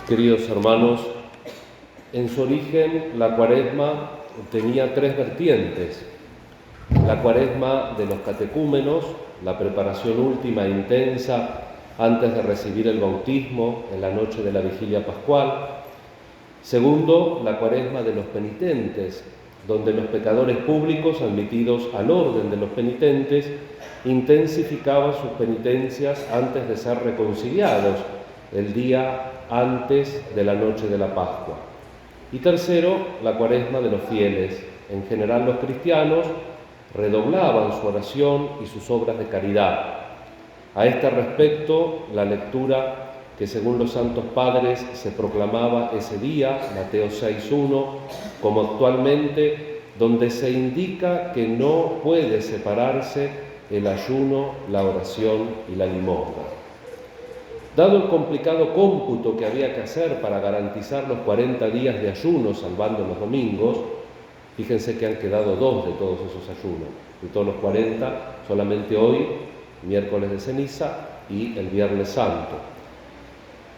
Queridos hermanos, en su origen la Cuaresma tenía tres vertientes. La Cuaresma de los catecúmenos, la preparación última e intensa antes de recibir el bautismo en la noche de la Vigilia Pascual. Segundo, la Cuaresma de los penitentes, donde los pecadores públicos, admitidos al orden de los penitentes, intensificaban sus penitencias antes de ser reconciliados el día antes de la noche de la Pascua. Y tercero, la Cuaresma de los fieles. En general, los cristianos redoblaban su oración y sus obras de caridad. A este respecto, la lectura que según los santos padres se proclamaba ese día, Mateo 6:1, como actualmente, donde se indica que no puede separarse el ayuno, la oración y la limosna. Dado el complicado cómputo que había que hacer para garantizar los 40 días de ayuno, salvando los domingos, fíjense que han quedado 2 de todos esos ayunos. De todos los 40, solamente hoy, miércoles de ceniza y el Viernes Santo.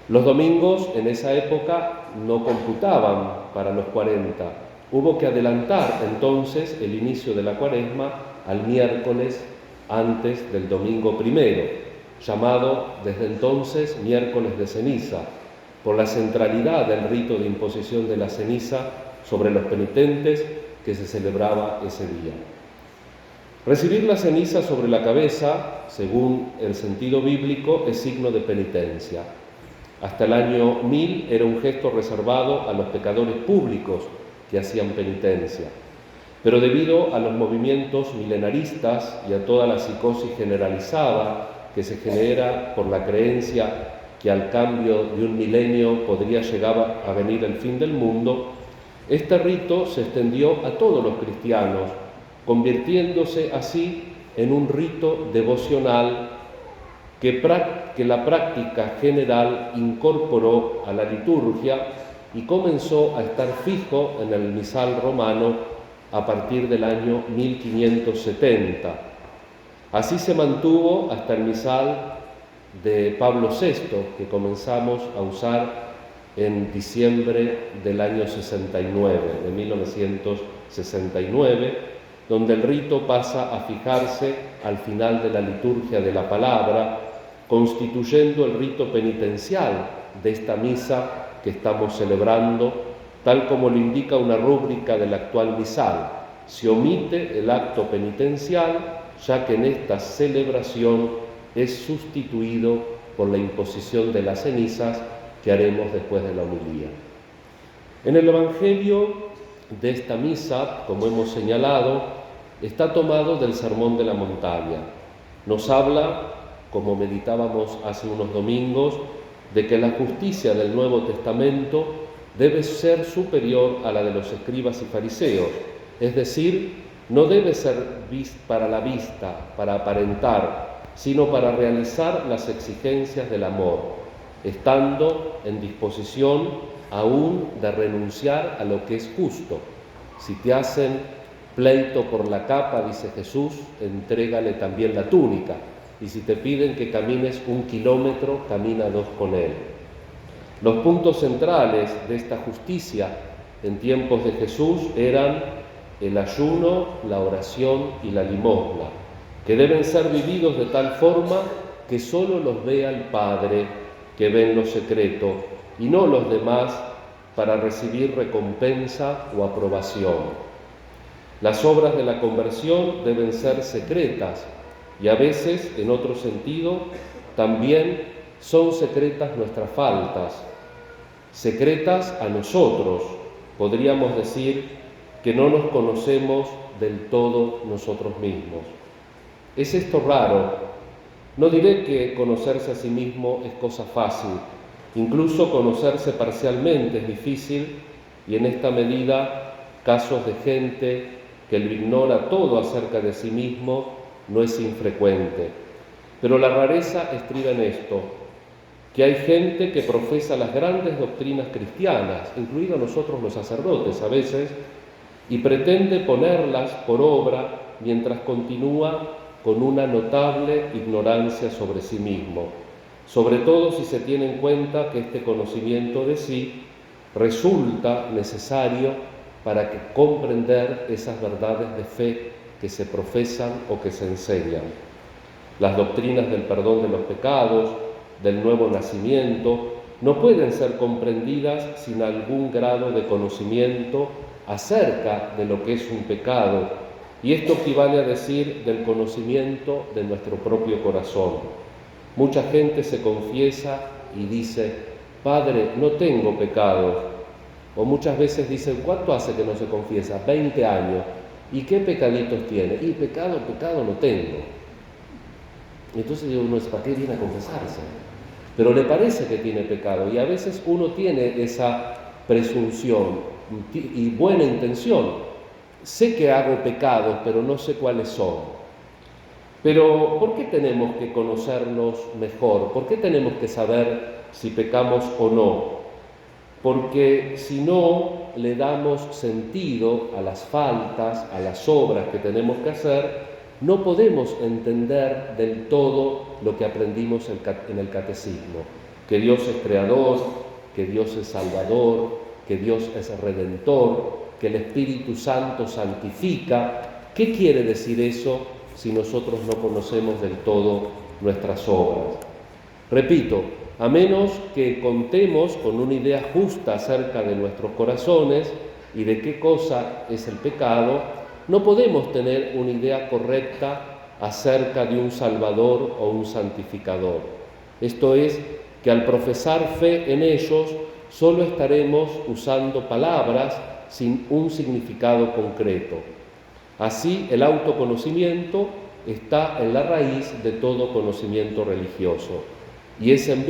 Los domingos en esa época no computaban para los 40. Hubo que adelantar entonces el inicio de la Cuaresma al miércoles antes del domingo primero, llamado desde entonces miércoles de ceniza, por la centralidad del rito de imposición de la ceniza sobre los penitentes que se celebraba ese día. Recibir la ceniza sobre la cabeza, según el sentido bíblico, es signo de penitencia. Hasta el año 1000 era un gesto reservado a los pecadores públicos que hacían penitencia. Pero debido a los movimientos milenaristas y a toda la psicosis generalizada que se genera por la creencia que al cambio de un milenio podría llegar a venir el fin del mundo, este rito se extendió a todos los cristianos, convirtiéndose así en un rito devocional que la práctica general incorporó a la liturgia y comenzó a estar fijo en el misal romano a partir del año 1570. Así se mantuvo hasta el misal de Pablo VI, que comenzamos a usar en diciembre del año 69, de 1969, donde el rito pasa a fijarse al final de la liturgia de la palabra, constituyendo el rito penitencial de esta misa que estamos celebrando, tal como lo indica una rúbrica del actual misal. Se omite el acto penitencial, ya que en esta celebración es sustituido por la imposición de las cenizas que haremos después de la homilía. En el Evangelio de esta misa, como hemos señalado, está tomado del Sermón de la Montaña. Nos habla, como meditábamos hace unos domingos, de que la justicia del Nuevo Testamento debe ser superior a la de los escribas y fariseos, es decir, no debe ser para la vista, para aparentar, sino para realizar las exigencias del amor, estando en disposición aún de renunciar a lo que es justo. Si te hacen pleito por la capa, dice Jesús, entrégale también la túnica. Y si te piden que camines 1 kilómetro, camina 2 con él. Los puntos centrales de esta justicia en tiempos de Jesús eran el ayuno, la oración y la limosna, que deben ser vividos de tal forma que solo los vea el Padre, que ve en lo secreto, y no los demás para recibir recompensa o aprobación. Las obras de la conversión deben ser secretas y a veces, en otro sentido, también son secretas nuestras faltas, secretas a nosotros. Podríamos decir que no nos conocemos del todo nosotros mismos. ¿Es esto raro? No diré que conocerse a sí mismo es cosa fácil. Incluso conocerse parcialmente es difícil y en esta medida casos de gente que lo ignora todo acerca de sí mismo no es infrecuente. Pero la rareza estriba en esto, que hay gente que profesa las grandes doctrinas cristianas, incluidos nosotros los sacerdotes a veces, y pretende ponerlas por obra mientras continúa con una notable ignorancia sobre sí mismo. sobre todo si se tiene en cuenta que este conocimiento de sí resulta necesario para comprender esas verdades de fe que se profesan o que se enseñan. Las doctrinas del perdón de los pecados, del nuevo nacimiento, no pueden ser comprendidas sin algún grado de conocimiento acerca de lo que es un pecado, y esto equivale a decir del conocimiento de nuestro propio corazón. Mucha gente se confiesa y dice: Padre, no tengo pecados. O muchas veces dicen: ¿cuánto hace que no se confiesa? 20 años. ¿Y qué pecaditos tiene? Y pecado no tengo. Entonces uno dice: ¿para qué viene a confesarse? Pero le parece que tiene pecado, y a veces uno tiene esa presunción y buena intención. Sé que hago pecados, pero no sé cuáles son. Pero ¿por qué tenemos que conocernos mejor? ¿Por qué tenemos que saber si pecamos o no? Porque si no le damos sentido a las faltas, a las obras que tenemos que hacer, no podemos entender del todo lo que aprendimos en el catecismo, que Dios es creador, que Dios es salvador, que Dios es redentor, que el Espíritu Santo santifica. ¿Qué quiere decir eso si nosotros no conocemos del todo nuestras obras? Repito, a menos que contemos con una idea justa acerca de nuestros corazones y de qué cosa es el pecado, no podemos tener una idea correcta acerca de un Salvador o un santificador. Esto es, que al profesar fe en ellos, solo estaremos usando palabras sin un significado concreto. Así, el autoconocimiento está en la raíz de todo conocimiento religioso. Y es en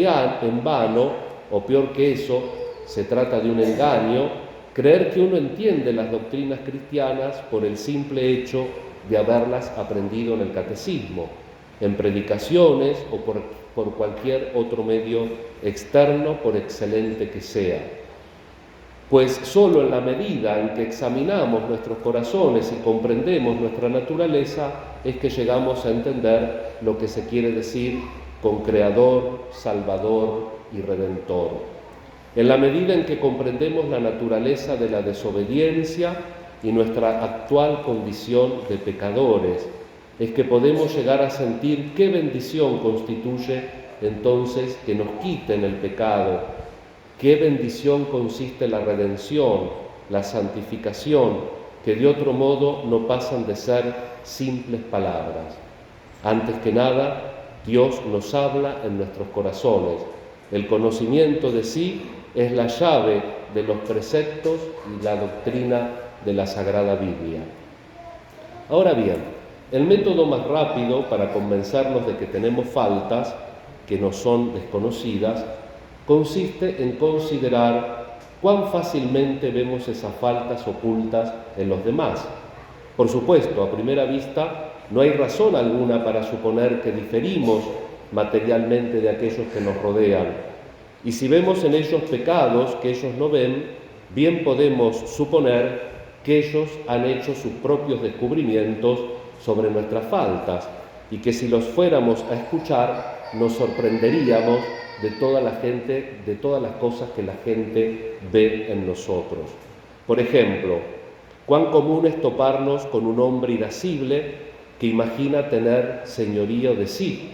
vano, o peor que eso, se trata de un engaño, creer que uno entiende las doctrinas cristianas por el simple hecho de haberlas aprendido en el catecismo, en predicaciones o por cualquier otro medio externo, por excelente que sea. Pues solo en la medida en que examinamos nuestros corazones y comprendemos nuestra naturaleza es que llegamos a entender lo que se quiere decir con Creador, Salvador y Redentor. En la medida en que comprendemos la naturaleza de la desobediencia y nuestra actual condición de pecadores, es que podemos llegar a sentir qué bendición constituye entonces que nos quiten el pecado, qué bendición consiste la redención, la santificación, que de otro modo no pasan de ser simples palabras. Antes que nada, Dios nos habla en nuestros corazones. El conocimiento de sí es la llave de los preceptos y la doctrina de la Sagrada Biblia. Ahora bien, el método más rápido para convencernos de que tenemos faltas que nos son desconocidas consiste en considerar cuán fácilmente vemos esas faltas ocultas en los demás. Por supuesto, a primera vista, no hay razón alguna para suponer que diferimos materialmente de aquellos que nos rodean. Y si vemos en ellos pecados que ellos no ven, bien podemos suponer que ellos han hecho sus propios descubrimientos sobre nuestras faltas y que si los fuéramos a escuchar nos sorprenderíamos de toda la gente, de todas las cosas que la gente ve en nosotros. Por ejemplo, cuán común es toparnos con un hombre irascible que imagina tener señorío de sí.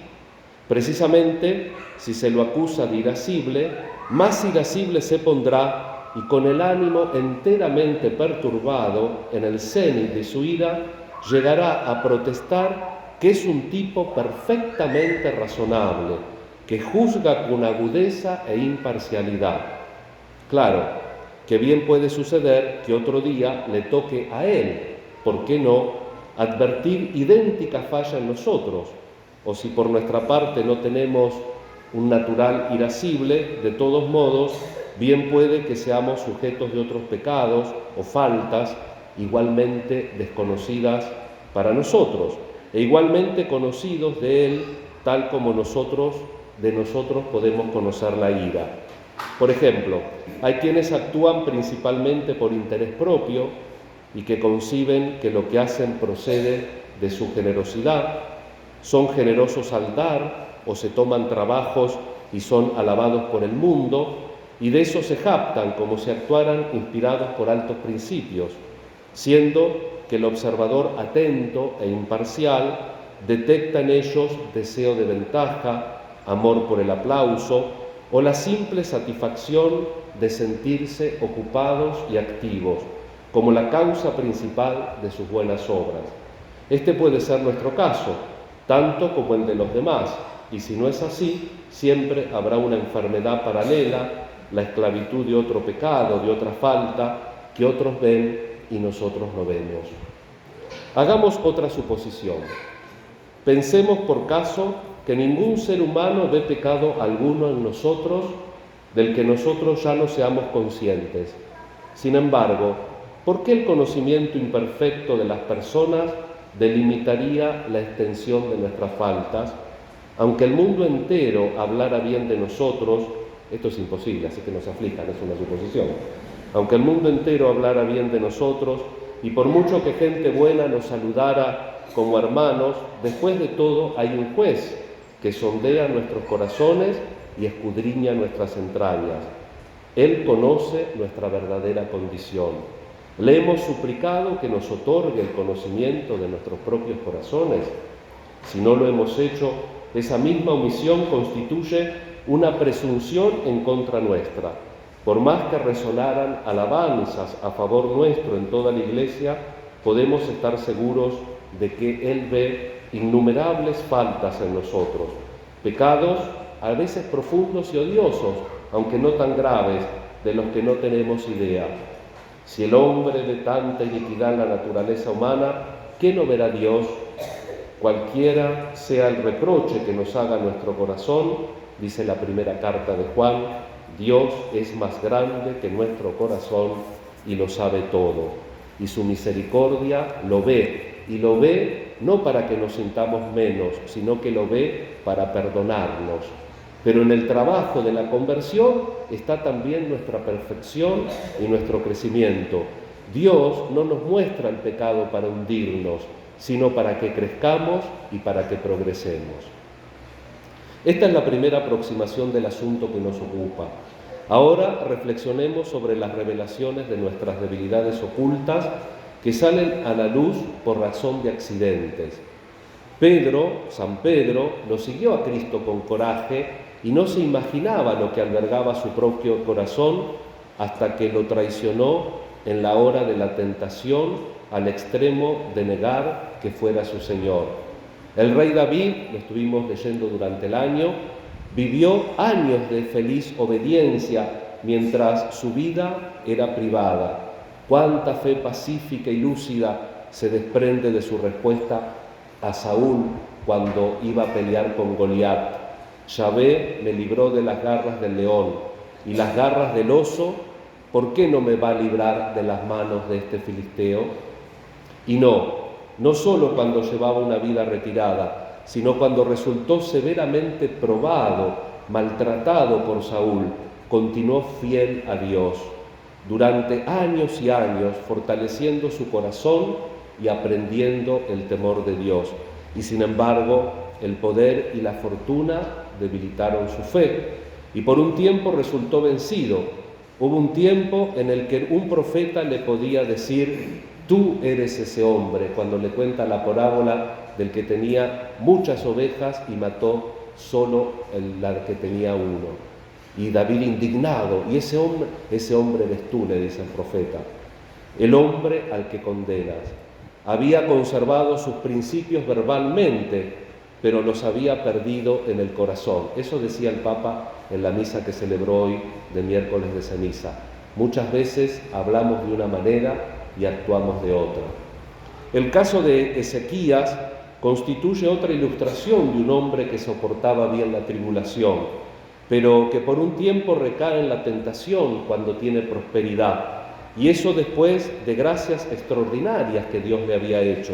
Precisamente, si se lo acusa de irascible, más irascible se pondrá y con el ánimo enteramente perturbado en el cenit de su ira, llegará a protestar que es un tipo perfectamente razonable, que juzga con agudeza e imparcialidad. Claro, que bien puede suceder que otro día le toque a él, ¿por qué no?, advertir idéntica falla en nosotros, o si por nuestra parte no tenemos un natural irascible, de todos modos, bien puede que seamos sujetos de otros pecados o faltas igualmente desconocidas para nosotros, e igualmente conocidos de Él, tal como de nosotros podemos conocer la ira. Por ejemplo, hay quienes actúan principalmente por interés propio y que conciben que lo que hacen procede de su generosidad, son generosos al dar o se toman trabajos y son alabados por el mundo, y de eso se jactan como si actuaran inspirados por altos principios, siendo que el observador atento e imparcial detecta en ellos deseo de ventaja, amor por el aplauso o la simple satisfacción de sentirse ocupados y activos, como la causa principal de sus buenas obras. Este puede ser nuestro caso, tanto como el de los demás, y si no es así, siempre habrá una enfermedad paralela, la esclavitud de otro pecado, de otra falta, que otros ven y nosotros no vemos. Hagamos otra suposición. Pensemos por caso que ningún ser humano ve pecado alguno en nosotros del que nosotros ya no seamos conscientes. Sin embargo, ¿por qué el conocimiento imperfecto de las personas delimitaría la extensión de nuestras faltas? Aunque el mundo entero hablara bien de nosotros, esto es imposible, así que no se aflijan, es una suposición. Aunque el mundo entero hablara bien de nosotros, y por mucho que gente buena nos saludara como hermanos, después de todo hay un juez que sondea nuestros corazones y escudriña nuestras entrañas. Él conoce nuestra verdadera condición. Le hemos suplicado que nos otorgue el conocimiento de nuestros propios corazones. Si no lo hemos hecho, esa misma omisión constituye una presunción en contra nuestra. Por más que resonaran alabanzas a favor nuestro en toda la Iglesia, podemos estar seguros de que Él ve innumerables faltas en nosotros, pecados a veces profundos y odiosos, aunque no tan graves, de los que no tenemos idea. Si el hombre ve tanta iniquidad en la naturaleza humana, ¿qué no verá Dios? Cualquiera sea el reproche que nos haga nuestro corazón, dice la primera carta de Juan, Dios es más grande que nuestro corazón y lo sabe todo. Y su misericordia lo ve, y lo ve no para que nos sintamos menos, sino que lo ve para perdonarnos. Pero en el trabajo de la conversión está también nuestra perfección y nuestro crecimiento. Dios no nos muestra el pecado para hundirnos, sino para que crezcamos y para que progresemos. Esta es la primera aproximación del asunto que nos ocupa. Ahora reflexionemos sobre las revelaciones de nuestras debilidades ocultas que salen a la luz por razón de accidentes. San Pedro, lo siguió a Cristo con coraje y no se imaginaba lo que albergaba su propio corazón hasta que lo traicionó en la hora de la tentación al extremo de negar que fuera su Señor. El rey David, lo estuvimos leyendo durante el año, vivió años de feliz obediencia mientras su vida era privada. Cuánta fe pacífica y lúcida se desprende de su respuesta a Saúl cuando iba a pelear con Goliat. Yahvé me libró de las garras del león y las garras del oso, ¿por qué no me va a librar de las manos de este filisteo? Y no solo cuando llevaba una vida retirada, sino cuando resultó severamente probado, maltratado por Saúl, continuó fiel a Dios, durante años y años, fortaleciendo su corazón y aprendiendo el temor de Dios. Y sin embargo, el poder y la fortuna debilitaron su fe, y por un tiempo resultó vencido. Hubo un tiempo en el que un profeta le podía decir: tú eres ese hombre, cuando le cuenta la parábola del que tenía muchas ovejas y mató solo la que tenía uno. Y David indignado, y ese hombre eres tú, le dice el profeta, el hombre al que condenas. Había conservado sus principios verbalmente, pero los había perdido en el corazón. Eso decía el Papa en la misa que celebró hoy de miércoles de ceniza. Muchas veces hablamos de una manera y actuamos de otra. El caso de Ezequías constituye otra ilustración de un hombre que soportaba bien la tribulación, pero que por un tiempo recae en la tentación cuando tiene prosperidad, y eso después de gracias extraordinarias que Dios le había hecho.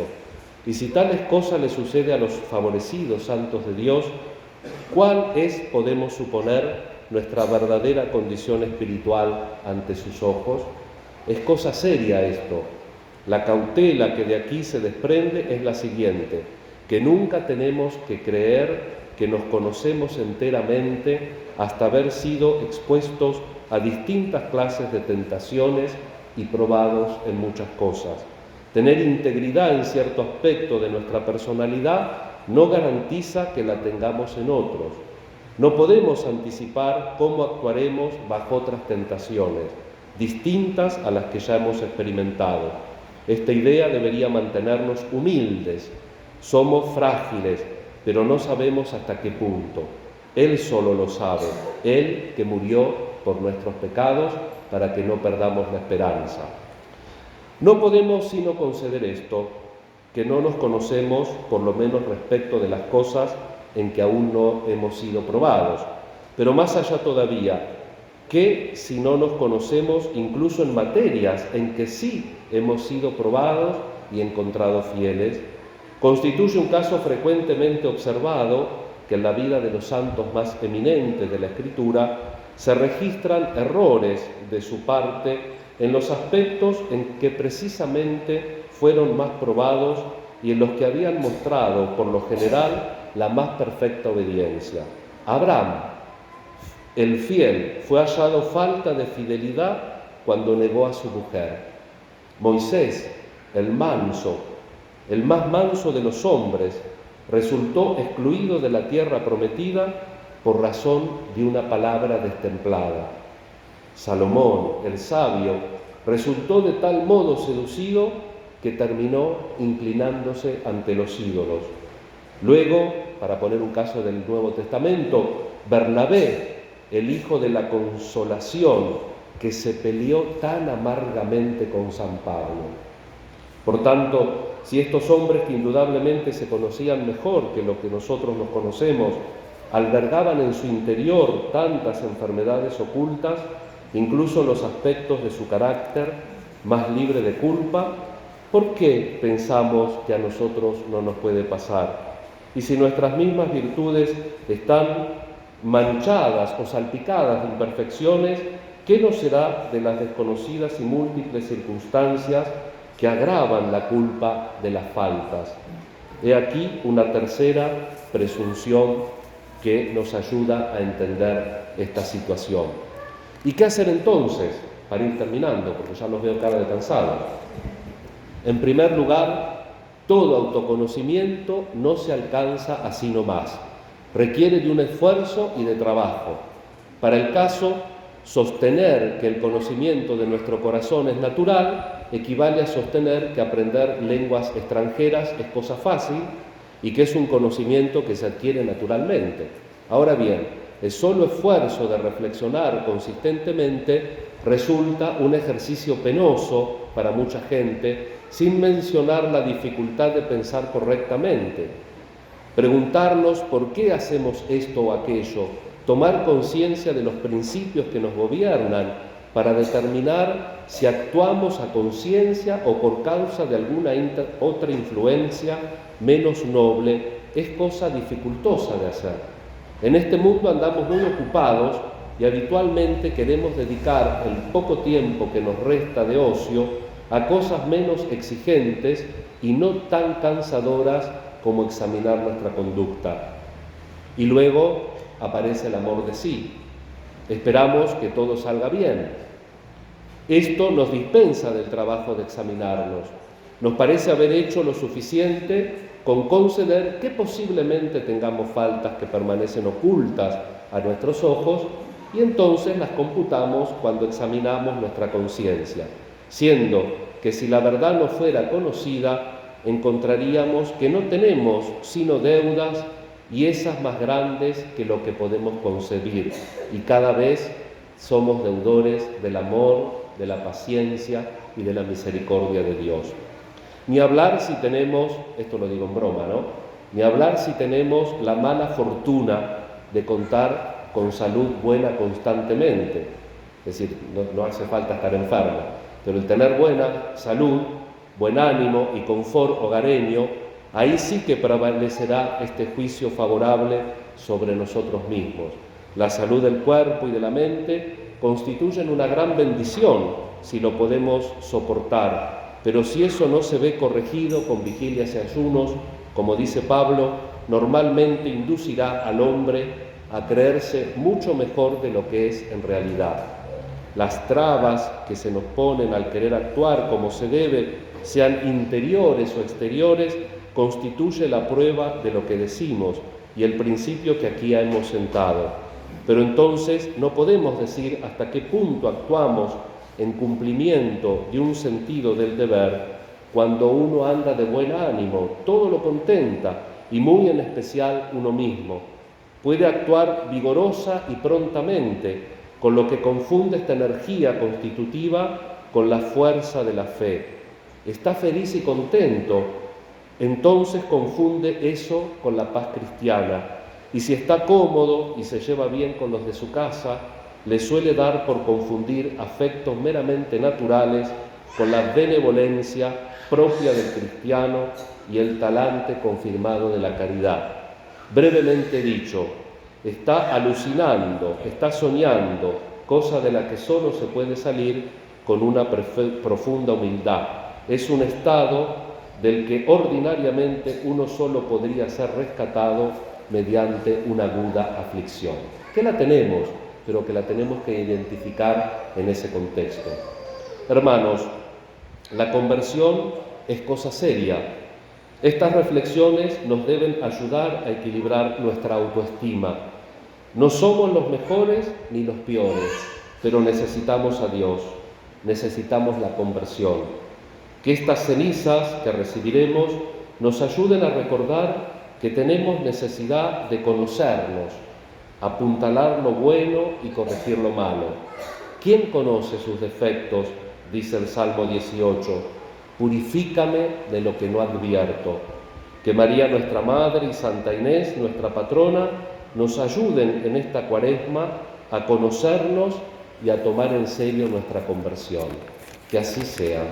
Y si tales cosas le sucede a los favorecidos santos de Dios, ¿cuál es, podemos suponer, nuestra verdadera condición espiritual ante sus ojos? Es cosa seria esto. La cautela que de aquí se desprende es la siguiente: que nunca tenemos que creer que nos conocemos enteramente hasta haber sido expuestos a distintas clases de tentaciones y probados en muchas cosas. Tener integridad en cierto aspecto de nuestra personalidad no garantiza que la tengamos en otros. No podemos anticipar cómo actuaremos bajo otras tentaciones, distintas a las que ya hemos experimentado. Esta idea debería mantenernos humildes. Somos frágiles, pero no sabemos hasta qué punto. Él solo lo sabe, Él que murió por nuestros pecados para que no perdamos la esperanza. No podemos sino conceder esto, que no nos conocemos, por lo menos respecto de las cosas en que aún no hemos sido probados. Pero más allá todavía, que si no nos conocemos incluso en materias en que sí hemos sido probados y encontrados fieles, constituye un caso frecuentemente observado que en la vida de los santos más eminentes de la Escritura se registran errores de su parte en los aspectos en que precisamente fueron más probados y en los que habían mostrado, por lo general, la más perfecta obediencia. Abraham, el fiel, fue hallado falta de fidelidad cuando negó a su mujer. Moisés, el manso, el más manso de los hombres, resultó excluido de la tierra prometida por razón de una palabra destemplada. Salomón, el sabio, resultó de tal modo seducido que terminó inclinándose ante los ídolos. Luego, para poner un caso del Nuevo Testamento, Bernabé, el hijo de la consolación, que se peleó tan amargamente con San Pablo. Por tanto, si estos hombres que indudablemente se conocían mejor que lo que nosotros nos conocemos, albergaban en su interior tantas enfermedades ocultas, incluso los aspectos de su carácter más libre de culpa, ¿por qué pensamos que a nosotros no nos puede pasar? Y si nuestras mismas virtudes están manchadas o salpicadas de imperfecciones, ¿qué nos será de las desconocidas y múltiples circunstancias que agravan la culpa de las faltas? He aquí una tercera presunción que nos ayuda a entender esta situación. ¿Y qué hacer entonces? Para ir terminando, porque ya los veo cara de cansados. En primer lugar, todo autoconocimiento no se alcanza así nomás. Requiere de un esfuerzo y de trabajo. Para el caso, sostener que el conocimiento de nuestro corazón es natural equivale a sostener que aprender lenguas extranjeras es cosa fácil y que es un conocimiento que se adquiere naturalmente. Ahora bien, el solo esfuerzo de reflexionar consistentemente resulta un ejercicio penoso para mucha gente, sin mencionar la dificultad de pensar correctamente. Preguntarnos por qué hacemos esto o aquello, tomar conciencia de los principios que nos gobiernan para determinar si actuamos a conciencia o por causa de alguna otra influencia menos noble, es cosa dificultosa de hacer. En este mundo andamos muy ocupados y habitualmente queremos dedicar el poco tiempo que nos resta de ocio a cosas menos exigentes y no tan cansadoras como examinar nuestra conducta. Y luego aparece el amor de sí. Esperamos que todo salga bien. Esto nos dispensa del trabajo de examinarnos. Nos parece haber hecho lo suficiente con conceder que posiblemente tengamos faltas que permanecen ocultas a nuestros ojos y entonces las computamos cuando examinamos nuestra conciencia, siendo que si la verdad no fuera conocida, encontraríamos que no tenemos sino deudas y esas más grandes que lo que podemos concebir, y cada vez somos deudores del amor, de la paciencia y de la misericordia de Dios. Ni hablar si tenemos, esto lo digo en broma, ¿no? Ni hablar si tenemos la mala fortuna de contar con salud buena constantemente. Es decir, no hace falta estar enfermo, pero el tener buena salud, buen ánimo y confort hogareño, ahí sí que prevalecerá este juicio favorable sobre nosotros mismos. La salud del cuerpo y de la mente constituyen una gran bendición si lo podemos soportar, pero si eso no se ve corregido con vigilias y ayunos, como dice Pablo, normalmente inducirá al hombre a creerse mucho mejor de lo que es en realidad. Las trabas que se nos ponen al querer actuar como se debe, sean interiores o exteriores, constituye la prueba de lo que decimos y el principio que aquí hemos sentado. Pero entonces no podemos decir hasta qué punto actuamos en cumplimiento de un sentido del deber cuando uno anda de buen ánimo, todo lo contenta y muy en especial uno mismo. Puede actuar vigorosa y prontamente, con lo que confunde esta energía constitutiva con la fuerza de la fe. Está feliz y contento, entonces confunde eso con la paz cristiana. Y si está cómodo y se lleva bien con los de su casa, le suele dar por confundir afectos meramente naturales con la benevolencia propia del cristiano y el talante confirmado de la caridad. Brevemente dicho, está alucinando, está soñando, cosa de la que solo se puede salir con una profunda humildad. Es un estado del que ordinariamente uno solo podría ser rescatado mediante una aguda aflicción. Que la tenemos, pero que la tenemos que identificar en ese contexto. Hermanos, la conversión es cosa seria. Estas reflexiones nos deben ayudar a equilibrar nuestra autoestima. No somos los mejores ni los peores, pero necesitamos a Dios, necesitamos la conversión. Que estas cenizas que recibiremos nos ayuden a recordar que tenemos necesidad de conocernos, apuntalar lo bueno y corregir lo malo. ¿Quién conoce sus defectos? Dice el Salmo 18. Purifícame de lo que no advierto. Que María, nuestra Madre, y Santa Inés, nuestra patrona, nos ayuden en esta Cuaresma a conocernos y a tomar en serio nuestra conversión. Que así sea.